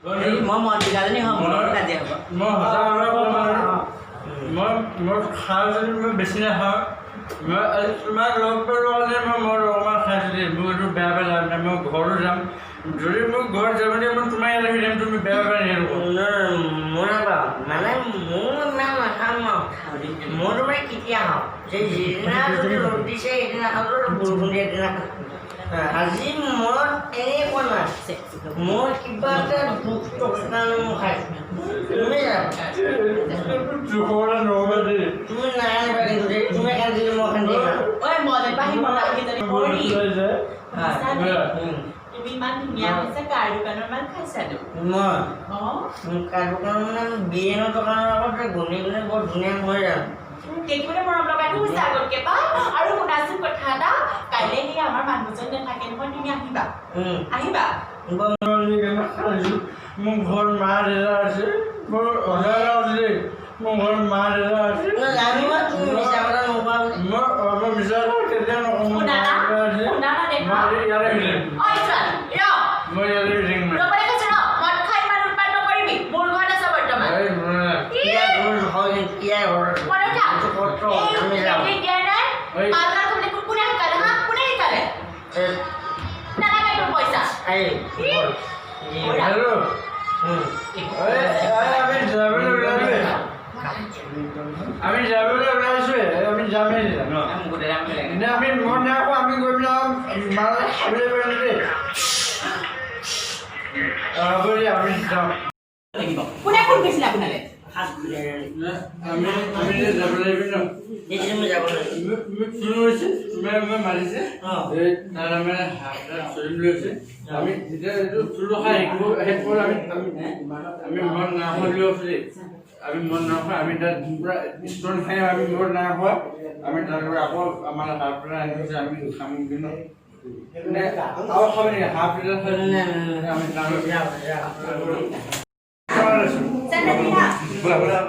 মই মন্ত্ৰীজনী হ'ম কাজিয়া হ'ব মই খাওঁ যদি মই বেছি নাখাওঁ মই তোমাক লগ পালোঁ কাৰণে মই অকণমান খাইছিলোঁ মোৰ এইটো বেয়া বেয়া লাভ নাই মই ঘৰো যাম যদি মোক ঘৰত যাব দিয়ে মই তোমাৰ ইয়াত আহি যাম তুমি বেয়া বেয়া নিয়ে মোৰ নাপাওঁ মানে মোৰ ইমান নাখাম মোৰ তোমাৰ কেতিয়া খাওঁ যে যিদিনা যদি ৰ'দ দিছে সেইদিনা খাওঁ বৰষুণ দিয়ে সেইদিনা আজি মনত এনেই পোৱা নাই মোৰ কিবা এটা দুখ টকাৰ কাৰণে মই খাইছোঁ তুমি নাজানিবা কিন্তু দেই তুমি কান্দিলে মই কান্দি ঐ মজে পাহি মতাকেইজনী পৰি তুমি ইমান ধুনীয়া হৈছে কাৰ দোকানৰ মান খাইছানো মই কাৰ দোকানৰ মানে বিৰিয়ানীৰ দোকানৰ আগত গণি গণি বৰ ধুনীয়া হৈ যাম দেখিবলৈ মৰম লগাটো হৈছে আগতকে পা আৰু শুনাচোন কথা এটা কাইলৈ সেই আমাৰ মানুহজন নাথাকে নহয় তুমি আহিবা আহিবা মোৰ ঘৰত মা দেউতা আছে মোৰ অজানা আছে মোৰ ঘৰত মা দেউতা আছে জানিবা তুমি মিছা কথা নোকোৱা মই বিচাৰ কেতিয়া নকওঁ শুনা না দেখা ইয়াৰে ঐ চোৱা মই ইয়াৰে ৰ'বলৈ কৈছো ৰ মদ খাই ইমান উৎপাত নকৰিবি মোৰ ঘৰত আছে বৰ্তমান আমি যাবলৈ ওলাইছো আমি যামেই আমি মন নাখো আমি গৈ পেলাই মালে খাবলৈ পাৰিম দেই হ'ব দিয়া আমি যাম কোনে ফোন কৰিছিলে আপোনালে আমি যাব লাগিব ন যাব ফোন হৈছে মই মাৰিছে তাৰ মানে চলিম লৈছে আমি যেতিয়া এইটো চুলো খাই শেষ কৰোঁ আমি মন নাখোৱা আছিলে আমি মন নাখোৱা আমি তাত পূৰা ষ্টন খাই আমি মন নাখোৱা আমি তাৰ আকৌ আমাৰ হাফ প্লেট আনিছে আমি খাম কিন্তু আৰু খাব নেকি হাফ প্লেট খাই আমি Sandalina. Bola.